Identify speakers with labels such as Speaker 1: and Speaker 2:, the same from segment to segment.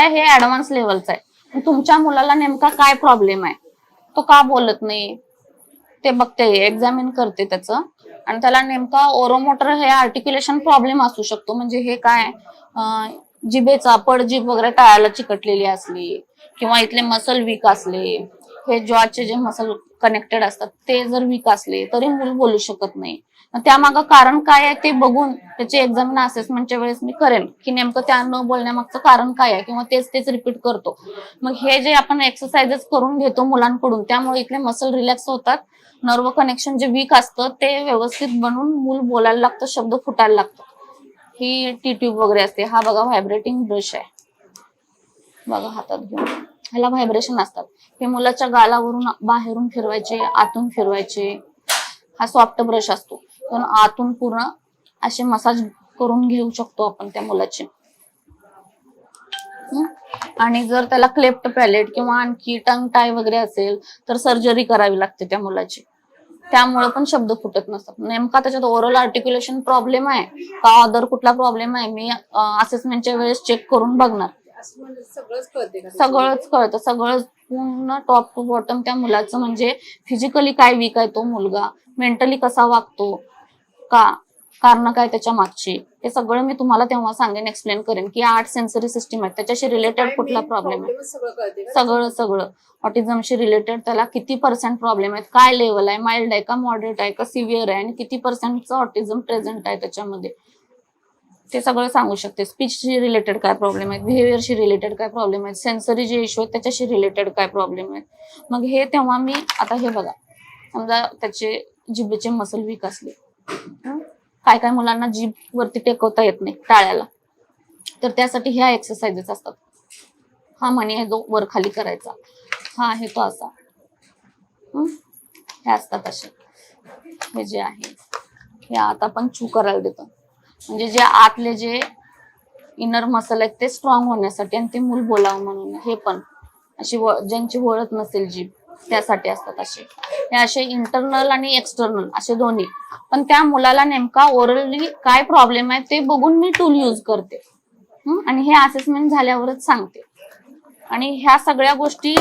Speaker 1: हे ऍडव्हान्स लेवलचं आहे. तुमच्या मुलाला नेमका काय प्रॉब्लेम आहे, तो का बोलत नाही ते बघते, एक्झामिन करते त्याचं. आणि त्याला नेमका ओरोमोटर हे आर्टिक्युलेशन प्रॉब्लेम असू शकतो. म्हणजे हे काय, जिभेचा पडजीभ वगैरे टाळाला चिकटलेली असली किंवा इथले मसल वीक असले, हे जॉचे जे मसल कनेक्टेड असतात ते जर वीक असले तरी मूल बोलू शकत नाही. त्यामागं कारण काय आहे ते बघून त्याची एक्झामिन असेसमेंटच्या वेळेस मी करेन की नेमकं त्या न बोलण्यामागचं कारण काय आहे, किंवा तेच तेच रिपीट करतो. मग हे जे आपण एक्सरसाइजेस करून घेतो मुलांकडून, त्यामुळे इथले मसल रिलॅक्स होतात, नर्व कनेक्शन जे वीक असतं ते व्यवस्थित बनून मूल बोलायला लागतं, शब्द फुटायला लागतं. ही टी ट्यूब वगैरे असते. हा बघा व्हायब्रेटिंग ब्रश आहे, बघा हातात घेऊन, ह्याला व्हायब्रेशन असतात. हे मुलाच्या गालावरून बाहेरून फिरवायचे, आतून फिरवायचे. हा सॉफ्ट ब्रश असतो, पण आतून पूर्ण असे मसाज करून घेऊ शकतो आपण त्या मुलाचे. आणि जर त्याला क्लेफ्ट पॅलेट किंवा आणखी टंग टाय वगैरे असेल तर सर्जरी करावी लागते त्या मुलाची. त्यामुळे पण शब्द फुटत नसतात. नेमका त्याच्यात ओरल आर्टिक्युलेशन प्रॉब्लेम आहे का अदर कुठला प्रॉब्लेम आहे, मी असेसमेंटच्या वेळेस चेक करून बघणार. सगळंच कळतं, सगळं पूर्ण टॉप टू बॉटम त्या मुलाचं. म्हणजे फिजिकली काय वीक आहे तो मुलगा, मेंटली कसा वागतो, का कारण काय त्याच्या मागची, ते सगळं मी तुम्हाला तेव्हा सांगेन, एक्सप्लेन करेन की 8 सेन्सरी सिस्टीम आहे, त्याच्याशी रिलेटेड कुठला प्रॉब्लेम आहे, सगळं ऑटिझमशी रिलेटेड त्याला किती % प्रॉब्लेम आहेत, काय लेवल आहे, माइल्ड आहे का, मॉडरेट आहे का, सिव्हिअर आहे, आणि किती % ऑटिझम प्रेझेंट आहे त्याच्यामध्ये, ते सगळं सांगू शकते. स्पीचशी रिलेटेड काय प्रॉब्लेम आहेत, बिहेवियरशी रिलेटेड काय प्रॉब्लेम आहेत, सेन्सरी जे इश्यू आहेत त्याच्याशी रिलेटेड काय प्रॉब्लेम आहेत. मग हे तेव्हा मी आता हे बघा, समजा त्याचे जिभेचे मसल वीक असले, काय काय मुलांना जीभ वरती टेकवता येत नाही टाळ्याला, तर त्यासाठी ह्या एक्सरसाइजेस असतात. हा मणी आहे जो वर खाली करायचा, हा आहे तो असा, हे असतात असे. हे जे आहे हे आता आपण चू करायला देतो, म्हणजे जे आतले जे इनर मसल आहेत ते स्ट्रॉंग होण्यासाठी आणि ते मूल बोलावं म्हणून. हे पण अशी ज्यांची वळत नसेल जीभ त्यासाठी असतात असे. हे असे इंटरनल आणि एक्सटर्नल असे दोन्ही. पण त्या मुलाला नेमका ओरली काय प्रॉब्लेम आहे ते बघून मी टूल यूज करते आणि हे असेसमेंट झाल्यावरच सांगते. आणि ह्या सगळ्या गोष्टी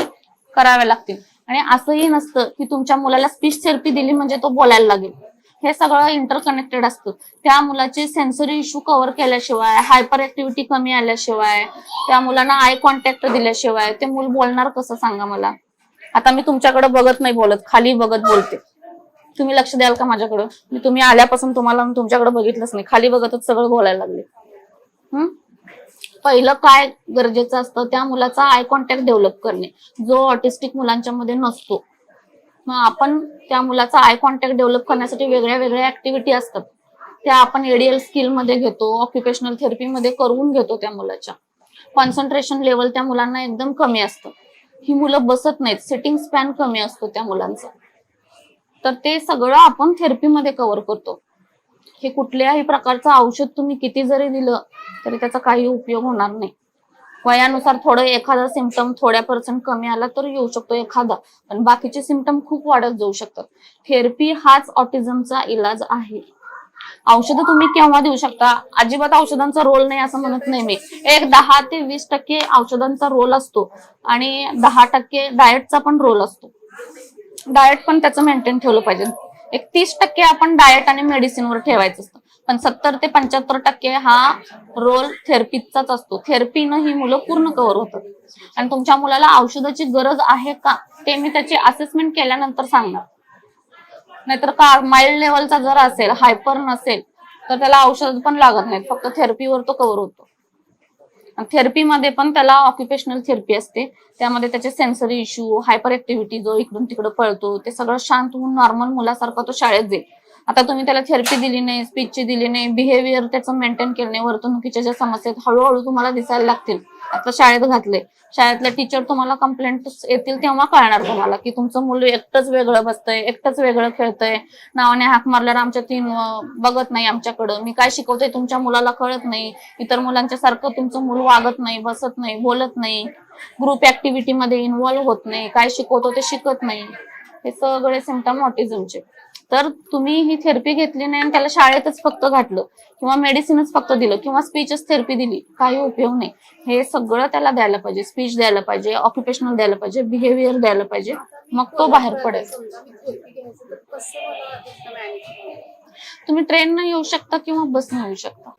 Speaker 1: कराव्या लागतील. आणि असंही नसतं की तुमच्या मुलाला स्पीच थेरपी दिली म्हणजे तो बोलायला लागेल. हे सगळं इंटरकनेक्टेड असतं. त्या मुलाचे सेन्सरी इश्यू कव्हर केल्याशिवाय, हायपर ऍक्टिव्हिटी कमी आल्याशिवाय, त्या मुलांना आय कॉन्टॅक्ट दिल्याशिवाय ते मूल बोलणार कसं सांगा मला. आता मी तुमच्याकडे बघत नाही बोलत, खाली बघत बोलते. तुम्ही लक्ष द्याल का माझ्याकडं? मी तुम्ही आल्यापासून तुम्हाला तुमच्याकडे बघितलंच नाही, खाली बघतच सगळं बोलायला लागले. पहिलं काय गरजेचं असतं, त्या मुलाचा आय कॉन्टॅक्ट डेव्हलप करणे, जो ऑटिस्टिक मुलांच्या मध्ये नसतो. मग आपण त्या मुलाचा आय कॉन्टॅक्ट डेव्हलप करण्यासाठी वेगळ्या वेगळ्या ऍक्टिव्हिटी असतात, त्या आपण एडीएल स्किल मध्ये घेतो, ऑक्युपेशनल थेरपी मध्ये करून घेतो. त्या मुलाच्या कॉन्सन्ट्रेशन लेवल त्या मुलांना एकदम कमी असतं, ही मुलं बसत नाहीत, सिटिंग स्पॅन कमी असतो त्या मुलांचा. तर ते सगळं आपण थेरपीमध्ये कव्हर करतो. हे कुठल्याही प्रकारचं औषध तुम्ही किती जरी दिलं तरी त्याचा काही उपयोग होणार नाही. वयानुसार थोडं एखादा सिम्पटम थोड्या % कमी आला तर येऊ शकतो एखादा, पण बाकीचे सिम्पटम खूप वाढत जाऊ शकतात. थेरपी हाच ऑटिझमचा इलाज आहे. औषधं तुम्ही केव्हा देऊ शकता, अजिबात औषधांचा रोल नाही असं म्हणत नाही मी. एक 10 ते 20% औषधांचा रोल असतो आणि 10% डाएटचा पण रोल असतो. डाएट पण त्याचं मेंटेन ठेवलं पाहिजे. एक 30% आपण डाएट आणि मेडिसिनवर ठेवायचं असतं, पण 70 ते 75% हा रोल थेरपीचाच असतो. थेरपीनं ही मुलं पूर्ण कव्हर होतात. आणि तुमच्या मुलाला औषधाची गरज आहे का ते मी त्याची असेसमेंट केल्यानंतर सांगणार. नाहीतर का माइल्ड लेवलचा जर असेल, हायपर नसेल, तर त्याला औषध पण लागत नाही, फक्त थेरपीवर तो कव्हर होतो. थेरपीमध्ये पण त्याला ऑक्युपेशनल थेरपी असते, त्यामध्ये त्याचे सेन्सरी इश्यू, हायपर ऍक्टिव्हिटी जो इकडून तिकडे पळतो, ते सगळं शांत होऊन नॉर्मल मुलासारखा तो शाळेत जाईल. आता तुम्ही त्याला थेरपी दिली नाही, स्पीचची दिली नाही, बिहेवियर त्याचं मेंटेन केलं नाही, वर्तणुकीच्या ज्या समस्या आहेत हळूहळू तुम्हाला दिसायला लागतील. आता शाळेत घातले, शाळेतल्या टीचर तुम्हाला कंप्लेंट येतील तेव्हा कळणार तुम्हाला की तुमचं मुलं एकटंच वेगळं बसतंय, एकटंच वेगळं खेळतंय, नावाने हाक मारल्यावर आमच्या बघत नाही आमच्याकडं, मी काय शिकवतोय तुमच्या मुलाला कळत नाही, इतर मुलांच्या सारखं तुमचं मूल वागत नाही, बसत नाही, बोलत नाही, ग्रुप ऍक्टिव्हिटी मध्ये इन्व्हॉल्व्ह होत नाही, काय शिकवतो ते शिकत नाही. हे सगळे सिम्पटम ऑटिझमचे. तर तुम्ही ही थेरपी घेतली नाही आणि त्याला शाळेतच फक्त घातलं किंवा मेडिसिनच फक्त दिलं किंवा स्पीचच थेरपी दिली, काही उपयोग नाही. हे सगळं त्याला द्यायला पाहिजे. स्पीच द्यायला पाहिजे, ऑक्युपेशनल द्यायला पाहिजे, बिहेवियर द्यायला पाहिजे, मग तो बाहेर पडेल. तुम्ही ट्रेनने येऊ शकता किंवा बसने येऊ शकता.